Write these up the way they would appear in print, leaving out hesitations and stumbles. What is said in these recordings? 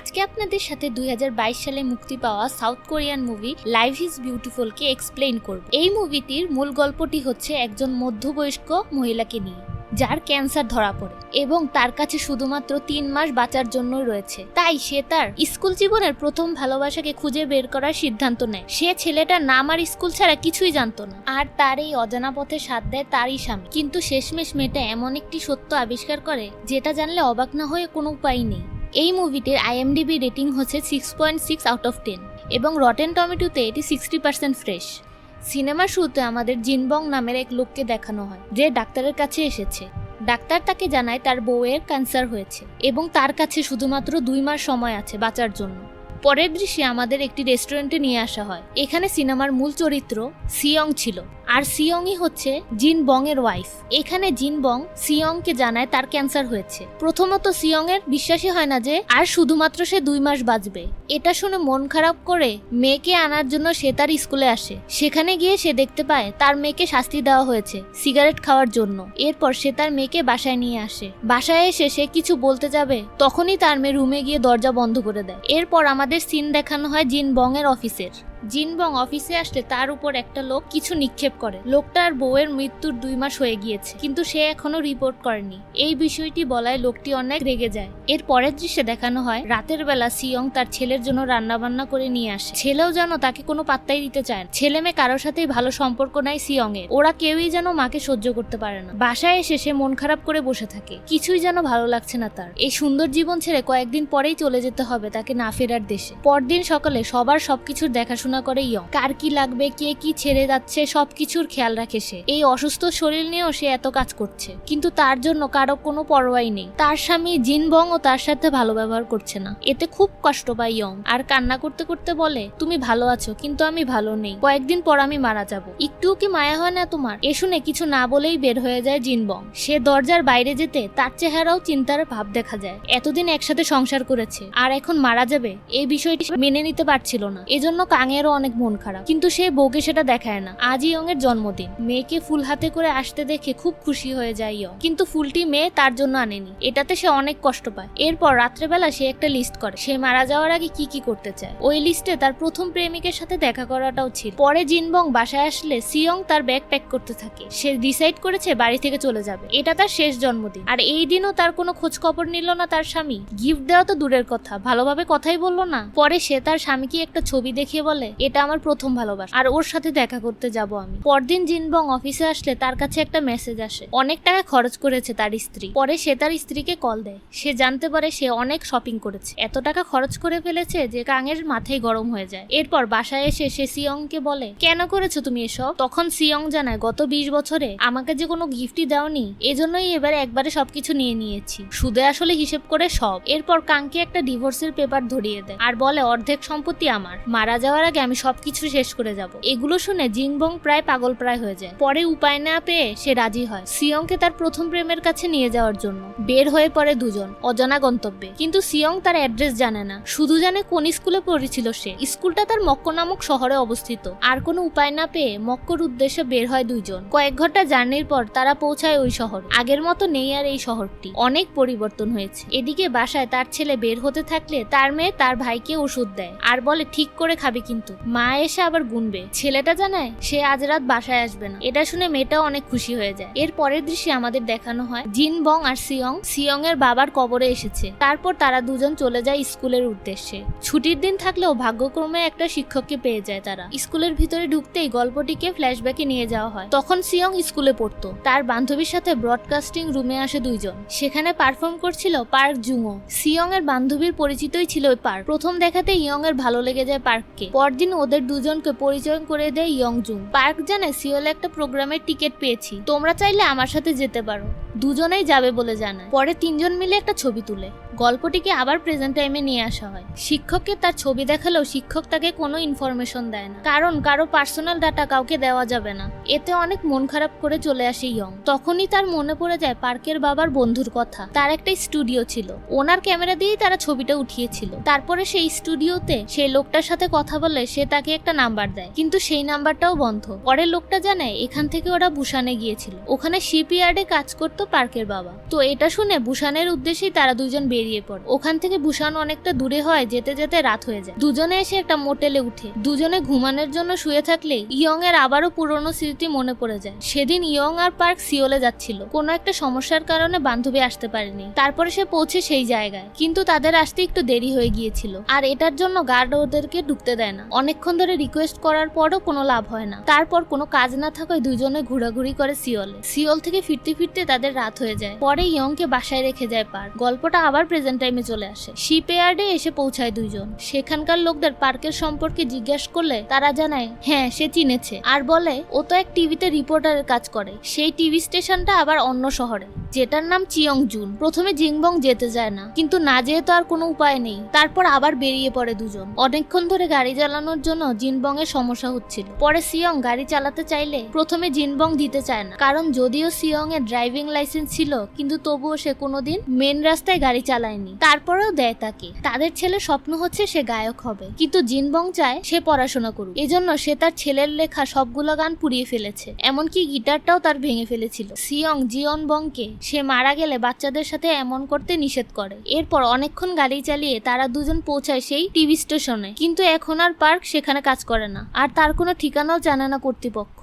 আজকে আপনাদের সাথে 2022 সালে মুক্তি পাওয়া south Korean movie life is beautiful K explain করব। এই মুভিটির মূল গল্পটি হচ্ছে একজন মধ্যবয়স্ক মহিলাকে নিয়ে, যার ক্যান্সার ধরা পড়ে এবং তার কাছে শুধুমাত্র 3 মাস বাঁচার জন্য রয়েছে। তাই সে তার স্কুল জীবনের প্রথম ভালোবাসাকে খুঁজে বের করার সিদ্ধান্ত নেয়। সে ছেলেটার নাম আর স্কুল ছাড়া কিছুই জানতো না, আর তার এই অজানা পথে সাথ দেয় তারই স্বামী। কিন্তু শেষমেশ মেয়েটা এমন একটি সত্য আবিষ্কার করে যেটা জানলে অবাক না হয়ে কোনো উপায় নেই। এই মুভিটির IMDb রেটিং হচ্ছে 6.6 আউট অফ 10 এবং রটেন টমেটোতে এটি 60% ফ্রেশ। সিনেমার শুরুতে আমাদের জিনবং নামের এক লোককে দেখানো হয়, যে ডাক্তারের কাছে এসেছে। ডাক্তার তাকে জানায় তার বউয়ের ক্যান্সার হয়েছে এবং তার কাছে শুধুমাত্র 2 মাস সময় আছে বাঁচার জন্য। পরের দৃশ্যে আমাদের একটি রেস্টুরেন্টে নিয়ে আসা হয়। এখানে সিনেমার মূল চরিত্র সিয়ং ছিল, আর সিয়ংই হচ্ছে জিনবং এর ওয়াইফ। এখানে জিনবং সিয়ংকে জানায় তার ক্যান্সার হয়েছে। প্রথমত সিয়ং এর বিশ্বাসই হয় না যে আর শুধুমাত্র সে 2 মাস বাঁচবে। এটা শুনে মন খারাপ করে মেয়েকে আনার জন্য সে তার স্কুলে আসে। সেখানে গিয়ে সে দেখতে পায় তার মেয়েকে শাস্তি দেওয়া হয়েছে সিগারেট খাওয়ার জন্য। এরপর সে তার মেয়েকে বাসায় নিয়ে আসে। বাসায় এসে সে কিছু বলতে যাবে, তখনই তার মেয়ে রুমে গিয়ে দরজা বন্ধ করে দেয়। এরপর আমাদের সিন দেখানো হয় জিনবং এর অফিসের। জিনবং অফিসে আসলে তার উপর একটা লোক কিছু নিক্ষেপ করে। লোকটার বউয়ের মৃত্যুর 2 মাস হয়ে গিয়েছে, কিন্তু সে এখনো রিপোর্ট করেনি। এই বিষয়টি বলায় লোকটি অনেক রেগে যায়। এর পরের দৃশ্যে দেখানো হয় রাতের বেলা সিয়ং তার ছেলের জন্য রান্না বান্না করে নিয়ে আসে। ছেলেও যেন তাকে কোনো পাত্তাই দিতে চায় না। ছেলে মেয়ে কারোর সাথেই ভালো সম্পর্ক নাই সিয়ং এর। ওরা কেউই যেন মাকে সহ্য করতে পারে না। বাসায় এসে সে মন খারাপ করে বসে থাকে, কিছুই যেন ভালো লাগছে না তার। এই সুন্দর জীবন ছেড়ে কয়েকদিন পরেই চলে যেতে হবে তাকে না ফেরার দেশে। পরদিন সকালে সবার সবকিছুর দেখাশোনা করে ইয়ং। কার কি লাগবে, কে কি ছেড়ে যাচ্ছে, সবকিছুর খেয়াল রাখে সে। এই অসুস্থ শরীর নিয়েও সে এত কাজ করছে, কিন্তু তার জন্য কারো কোনো পরোয়াই নেই। তার স্বামী জিনবং ও তার সাথে ভালো ব্যবহার করছে না। এতে খুব কষ্ট পায় ইয়ং, আর কান্না করতে করতে বলে, তুমি ভালো আছো কিন্তু আমি ভালো নেই, কয়েকদিন পর আমি মারা যাব। একটুও কি মায়া হয় না তোমার? এ শুনে কিছু না বলেই বের হয়ে যায় জিনবং। সে দরজার বাইরে যেতে তার চেহারাও চিন্তার ভাব দেখা যায়। এতদিন একসাথে সংসার করেছে, আর এখন মারা যাবে, এই বিষয়টি মেনে নিতে পারছিল না। এজন্য কাঙেরও অনেক মন খারাপ, কিন্তু সে বউকে সেটা দেখায় না। আজ ইয়ং এর জন্মদিন। মেয়েকে ফুল হাতে করে আসতে দেখে খুব খুশি হয়ে যায় ইয়ং, কিন্তু ফুলটি মেয়ে তার জন্য আনেনি। এটাতে সে অনেক কষ্ট পায়। এরপর রাত্রেবেলা সে একটা লিস্ট করে সে মারা যাওয়ার আগে কি কি করতে চায়। ওই লিস্টে তার প্রথম প্রেমিকের সাথে দেখা করাটাও ছিল। পরে জিনবং বাসায় আসলে সিয়ং তার ব্যাগ প্যাক করতে থাকে। সে ডিসাইড করেছে বাড়ি থেকে চলে যাবে। এটা তার শেষ জন্মদিন, আর এই দিনও তার কোনো খোঁজ খবর নিল না তার স্বামী। গিফট দেওয়া তো দূরের কথা, ভালোভাবে কথাই বললো না। পরে সে তার স্বামীকে একটা ছবি দেখিয়ে বলে, এটা আমার প্রথম ভালোবাসা, আর ওর সাথে দেখা করতে যাব আমি। পরদিন জিনবং অফিসে আসলে তার কাছে একটা মেসেজ আসে, অনেক টাকা খরচ করেছে তার স্ত্রী। পরে সে তার স্ত্রীকে কল দেয়। সে জানতে পারে সে অনেক শপিং করেছে, এত টাকা খরচ করে ফেলেছে যে কাঙের মাথায় গরম হয়ে যায়। এরপর বাসায় এসে সে সিয়ংকে বলে, কেন করেছো তুমি এসব? তখন সিয়ং জানায়, গত 20 বছরে আমাকে যে কোনো গিফটই দাওনি, এজন্যই এবারে একবারে সবকিছু নিয়ে নিয়েছি, সুদে আসলে হিসেব করে সব। এরপর কাংকে একটা ডিভোর্সের পেপার ধরিয়ে দেয় আর বলে, অর্ধেক সম্পত্তি আমার, মারা যাওয়ার আগে আমি সবকিছু শেষ করে যাব। এগুলো শুনে জিনবং প্রায় পাগল প্রায় হয়ে যায়। পরে উপায় না পেয়ে সে রাজি হয় সিয়ংকে তার প্রথম প্রেমের কাছে নিয়ে যাওয়ার জন্য। বের হয়ে পড়ে দুজন অজানা গন্তব্যে, কিন্তু সিয়ং তার অ্যাড্রেস জানে না, শুধু জানে কোন স্কুলে পড়েছিল সে। স্কুলটা তার মক্কো নামক শহরে অবস্থিত। আর কোনো উপায় না পেয়ে মক্কোর উদ্দেশ্যে বের হয় দুইজন। কয়েক ঘন্টা জার্নির পর তারা পৌঁছায় ওই শহর। আগের মতো নেই আর এই শহরটি, অনেক পরিবর্তন হয়েছে। এদিকে বাসায় তার ছেলে বের হতে থাকলে তার মেয়ে তার ভাইকে ওষুধ দেয় আর বলে, ঠিক করে খাবে কিন্তু। মা এসে আবার গুনবে। ছেলেটা জানায় সে আজ রাত বাসায় আসবে না। এটা শুনে মেয়েটাও অনেক খুশি হয়ে যায়। এর পরের দৃশ্যে আমাদের দেখানো হয় জিনবং আর সিয়ং এর বাবার কবরে এসেছে। তারপর তারা দুজন চলে যায় স্কুলের উদ্দেশ্যে। ছুটির দিন থাকলেও ভাগ্যক্রমে একটা শিক্ষককে পেয়ে যায় তারা। স্কুলের ভিতরে ঢুকতেই গল্পটিকে ফ্ল্যাশব্যাকে নিয়ে যাওয়া হয়। তখন সিয়ং স্কুলে পড়তো। তার বান্ধবীর সাথে ব্রডকাস্টিং রুমে আসে দুইজন। সেখানে পারফর্ম করছিল পার্ক জুংও। সিয়ং এর বান্ধবীর পরিচিতই ছিল ওই পার্ক। প্রথম দেখাতে ইয়ং এর ভালো লেগে যায় পার্ককে। পরদিন ওদের দুজনকে পরিচয় করে দেয় ইয়ং জুং। পার্ক জানে সিওলে একটা প্রোগ্রামের টিকিট পেয়েছি, তোমরা চাইলে আমার সাথে যেতে পারো। দুজনেই যাবে বলে জানায়। পরে 3 জন মিলে একটা ছবি তুলে গল্পটিকে আবার প্রেজেন্ট টাইমে নিয়ে আসা হয়। শিক্ষককে তার ছবি দেখালেও শিক্ষক তাকে কোনো ইনফরমেশন দেয় না, কারণ কারো পার্সোনাল ডাটা কাউকে দেওয়া যাবে না। এতে অনেক মন খারাপ করে চলে আসে ইয়ং। তখনই তার মনে পড়ে যায় পার্কের বাবার বন্ধুর কথা। তার একটা স্টুডিও ছিল, ওনার ক্যামেরা দিয়েই তারা ছবিটা উঠিয়েছিল। তারপরে সেই স্টুডিওতে সেই লোকটার সাথে কথা বলে সে তাকে একটা নাম্বার দেয়, কিন্তু সেই নাম্বারটাও বন্ধ। পরে লোকটা জানায় এখান থেকে ওরা বুসানে গিয়েছিল। ওখানে শিপইয়ার্ডে কাজ করতো থাকতো পার্কের বাবা। তো এটা শুনে বুসানের উদ্দেশ্যেই তারা দুজন বেরিয়ে পড়ে। ওখান থেকে বুসান অনেকটা দূরে হয়, যেতে যেতে রাত হয়ে যায়। দুজনে এসে একটা মোটেলে উঠে দুজনে ঘুমানোর জন্য শুয়ে থাকলে ইয়ং এর আবারও পুরনো স্মৃতি মনে পড়ে যায়। সেদিন ইয়ং আর পার্ক সিওলে যাচ্ছিল, কোনো একটা সমস্যার কারণে বান্ধবী আসতে পারেনি। তারপরে সে পৌঁছে সেই জায়গায়, কিন্তু তাদের আসতে একটু দেরি হয়ে গিয়েছিল আর এটার জন্য গার্ড ওদেরকে ঢুকতে দেয় না। অনেকক্ষণ ধরে রিকোয়েস্ট করার পরও কোনো লাভ হয় না। তারপর কোনো কাজ না থাকায় দুজনে ঘোরাঘুরি করে সিওল থেকে ফিরতে ফিরতে তাদের রাত হয়ে যায়। পরে ইয়ং কে বাসায় রেখে যায় পার্ক। গল্পটা আবার প্রেজেন্ট টাইমে চলে আসে। শিপইয়ার্ডে এসে পৌঁছায় দুইজন। সেখানকার লোকদের পার্কের সম্পর্কে জিজ্ঞাসা করলে তারা জানায় হ্যাঁ সে চিনেছে, আর বলে ও তো এক টিভিতে রিপোর্টারের কাজ করে। সেই টিভি স্টেশনটা আবার অন্য শহরে, যেটার নাম চিয়ং জুন। প্রথমে জিংবং যেতে যায় না, কিন্তু না যেয়ে তো আর কোনো উপায় নেই। তারপর আবার বেরিয়ে পড়ে দুজন। অনেকক্ষণ ধরে গাড়ি চালানোর জন্য জিনবং এর সমস্যা হচ্ছিল। পরে সিয়ং গাড়ি চালাতে চাইলে প্রথমে জিনবং দিতে চায় না, কারণ যদিও সিয়ং এর ড্রাইভিং লাইসেন্স ছিল কিন্তু তবুও সে কোনোদিন মেন রাস্তায় গাড়ি চালায়নি। তারপরেও দেয় তাকে। তাদের ছেলে স্বপ্ন হচ্ছে সে গায়ক হবে, কিন্তু জিনবং চায় সে পড়াশোনা করুক। এজন্য সে তার ছেলের লেখা সবগুলো গান পুড়িয়ে ফেলেছে, এমনকি গিটারটাও তার ভেঙে ফেলেছিল। সিয়ং জিয়নবংকে সে মারা গেলে বাচ্চাদের সাথে এমন করতে নিষেধ করে। এরপর অনেকক্ষণ গাড়ি চালিয়ে তারা দুজন পৌঁছায় সেই টিভি স্টেশনে, কিন্তু এখন আর পার্ক সেখানে কাজ করে না, আর তার কোনো ঠিকানাও জানে না কর্তৃপক্ষ।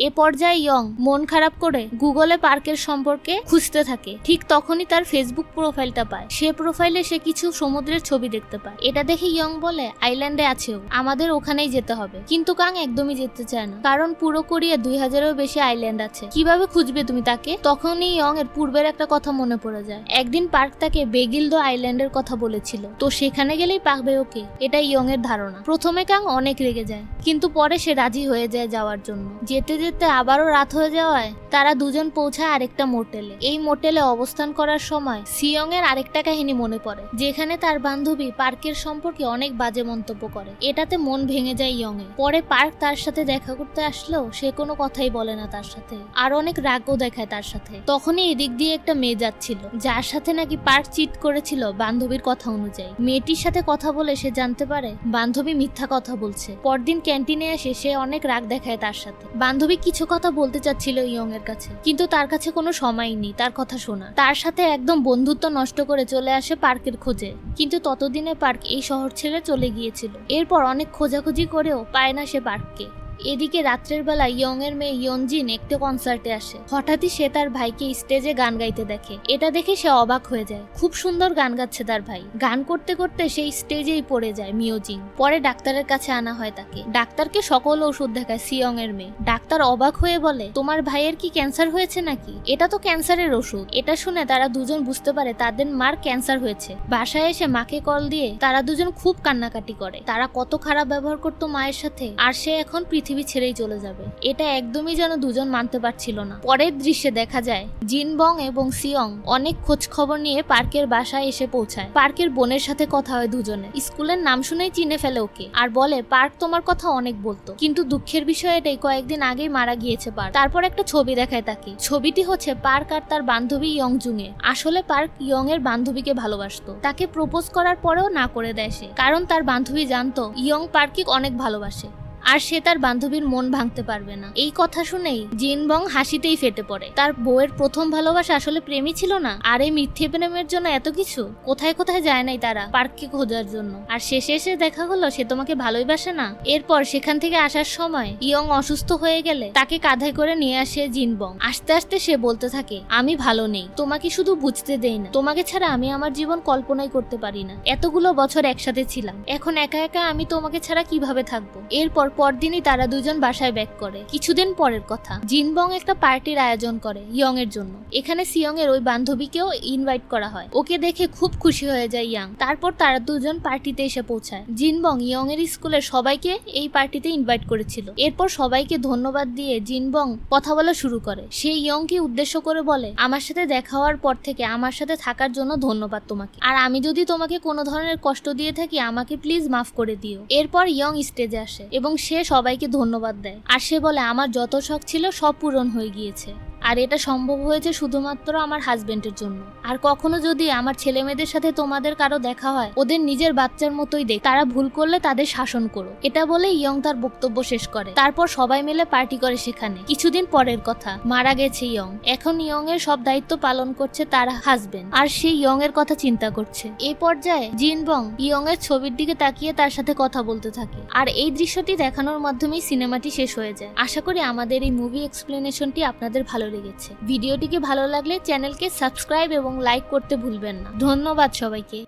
এ পর্যায়ে ইয়ং মন খারাপ করে গুগলে পার্কের সম্পর্কে খুঁজতে থাকে। ঠিক তখনই তার ফেসবুক প্রোফাইলটা পায়। সে প্রোফাইলে সে কিছু সমুদ্রের ছবি দেখতে পায়। এটা দেখে ইয়ং বলে আইল্যান্ডে আছেও, আমাদের ওখানেই যেতে হবে। কিন্তু কাং একদমই যেতে চায় না, কারণ পুরো কোরিয়া 2000-এরও বেশি আইল্যান্ড আছে, কিভাবে খুঁজবে তুমি তাকে? তখনই ইয়ং এর পূর্বের একটা কথা মনে পড়ে যায়। একদিন পার্ক তাকে বেগিলদো আইল্যান্ডের কথা বলেছিল, তো সেখানে গেলেই পাকবে ওকে, এটা ইয়ং এর ধারণা। প্রথমে কাং অনেক রেগে যায়, কিন্তু পরে সে রাজি হয়ে যায় যাওয়ার জন্য। যেতে যেতে আবারও রাত হয়ে যাওয়ায় তারা দুজন পৌঁছায় আরেকটা মোটেলে। এই মোটেলে অবস্থান করার সময় সিয়ং এর আরেকটা কাহিনী মনে পড়ে, যেখানে তার বান্ধবী পার্কের সম্পর্কে অনেক বাজে মন্তব্য করে। এটাতে মন ভেঙে যায় ইয়ং এর। পরে পার্ক তার সাথে দেখা করতে আসলেও সে কোনো কথাই বলে না তার সাথে, আর অনেক রাগও দেখায় তার সাথে। তখনই এদিক দিয়ে একটা মেয়ে যাচ্ছিল, যার সাথে নাকি পার্ক চিট করেছিল বান্ধবীর কথা অনুযায়ী। মেয়েটির সাথে কথা বলে সে জানতে পারে বান্ধবী মিথ্যা কথা বলছে। পরদিন ক্যান্টিনে এসে সে অনেক রাগ দেখায় তার সাথে। বান্ধবী কিছু কথা বলতে চাচ্ছিল ইয়ং এর কাছে, কিন্তু তার কাছে কোনো সময় নেই তার কথা শোনা। তার সাথে একদম বন্ধুত্ব নষ্ট করে চলে আসে পার্কের খোঁজে, কিন্তু ততদিনে পার্ক এই শহর ছেড়ে চলে গিয়েছিল। এরপর অনেক খোঁজাখুঁজি করেও পায় না সে পার্ককে। এদিকে রাত্রের বেলা ইয়ং এর মেয়ে ইয়নজিন একটা কনসার্টে আসে। হঠাৎই সে তার ভাইকে স্টেজে গান গাইতে দেখে। এটা দেখে সে অবাক হয়ে যায়, খুব সুন্দর গান গাচ্ছে তার ভাই। গান করতে করতে সেই স্টেজেই পড়ে যায় মিওজিং। পরে ডাক্তারের কাছে আনা হয় তাকে। ডাক্তারকে সকল ওষুধ দেখায় সিয়ং এর মেয়ে। ডাক্তার অবাক হয়ে বলে তোমার ভাইয়ের কি ক্যান্সার হয়েছে নাকি? এটা তো ক্যান্সারের ওষুধ। এটা শুনে তারা দুজন বুঝতে পারে তাদের মার ক্যান্সার হয়েছে। বাসায় এসে মাকে কল দিয়ে তারা দুজন খুব কান্নাকাটি করে। তারা কত খারাপ ব্যবহার করতো মায়ের সাথে, আর সে এখন পৃথিবী ছেড়েই চলে যাবে। এটা একদমই যেন দুজন মানতে পারছিল না। পরের দৃশ্যে দেখা যায় জিনবং এবং সিয়ং অনেক খোঁজ খবর নিয়ে পার্কের বাসায় এসে পৌঁছায়। পার্কের বোনের সাথে কথা হয় দুজনে। স্কুলের নাম শুনেই চিনে ফেলে ওকে, আর বলে পার্ক তোমার কথা অনেক বলতো, কিন্তু দুঃখের বিষয় এটাই কয়েকদিন আগেই মারা গিয়েছে পার্ক। তারপর একটা ছবি দেখায় তাকে। ছবিটি হচ্ছে পার্ক আর তার বান্ধবী ইয়ং জুং এর। আসলে পার্ক ইয়ং এর বান্ধবীকে ভালোবাসতো। তাকে প্রপোজ করার পরেও না করে দেয় সে, কারণ তার বান্ধবী জানতো ইয়ং পার্ককে অনেক ভালোবাসে, আর সে তার বান্ধবীর মন ভাঙতে পারবে না। এই কথা শুনেই জিনবং হাসিতেই ফেটে পড়ে। তার বউয়ের প্রথম ভালোবাসা আসলে প্রেমই ছিল না, আর এই মিথ্যে প্রেমের জন্য এত কিছু। কোথায় কোথায় যায় নাই তারা পার্ককে খোঁজার জন্য, আর শেষে এসে দেখা হলো সে তোমাকে ভালোই বাসে না। এরপর সেখান থেকে আসার সময় ইয়ং অসুস্থ হয়ে গেলে তাকে কাঁধে করে নিয়ে আসে জিনবং। আস্তে আস্তে সে বলতে থাকে আমি ভালো নেই, তোমাকে শুধু বুঝতে দেই না, তোমাকে ছাড়া আমি আমার জীবন কল্পনাই করতে পারি না। এতগুলো বছর একসাথে ছিলাম, এখন একা একা আমি তোমাকে ছাড়া কিভাবে থাকবো। এরপর পরদিনই তারা দুজন বাসায় ব্যাক করে। কিছুদিন পরের কথা, জিনবং একটা পার্টির আয়োজন করে ইয়ং এর জন্য। এখানে সিয়ং এর ওই বান্ধবীকেও ইনভাইট করা হয়। ওকে দেখে খুব খুশি হয়ে যায় ইয়াং। তারপর তারা দুজন পার্টিতে এসে পৌঁছায়। জিনবং ইয়ং এর স্কুলের সবাইকে এই পার্টিতে ইনভাইট করেছিল। এরপর সবাইকে ধন্যবাদ দিয়ে জিনবং কথা বলা শুরু করে। সে ইয়ংকে উদ্দেশ্য করে বলে আমার সাথে দেখা হওয়ার পর থেকে আমার সাথে থাকার জন্য ধন্যবাদ তোমাকে, আর আমি যদি তোমাকে কোনো ধরনের কষ্ট দিয়ে থাকি আমাকে প্লিজ মাফ করে দিও। এরপর ইয়ং স্টেজে আসে এবং সে সবাইকে ধন্যবাদ দেয়, আর সে বলে আমার যত শখ ছিল সব পূরণ হয়ে গিয়েছে। আর এটা সম্ভব হয়েছে শুধুমাত্র আমার হাজবেন্ডের জন্য। আর কখনো যদি আমার ছেলে মেয়েদের সাথে তোমাদের কারো দেখা হয়, ওদের নিজের বাচ্চার মতোই দেখ, তারা ভুল করলে তাদের শাসন করো। এটা বলে ইয়ং তার বক্তব্য শেষ করে। তারপর সবাই মিলে পার্টি করে সেখানে। কিছুদিন পরের কথা, মারা গেছে ইয়ং। এখন ইয়ং এর সব দায়িত্ব পালন করছে তার হাজবেন্ড, আর সে ইয়ং এর কথা চিন্তা করছে। এই পর্যায়ে জিনবং ইয়ং এর ছবির দিকে তাকিয়ে তার সাথে কথা বলতে থাকে। আর এই দৃশ্যটি দেখানোর মাধ্যমেই সিনেমাটি শেষ হয়ে যায়। আশা করি আমাদের এই মুভি এক্সপ্লেনেশনটি আপনাদের ভালো লেগেছে। ভিডিওটিকে ভালো লাগলে চ্যানেলকে সাবস্ক্রাইব এবং লাইক করতে ভুলবেন না। ধন্যবাদ সবাইকে।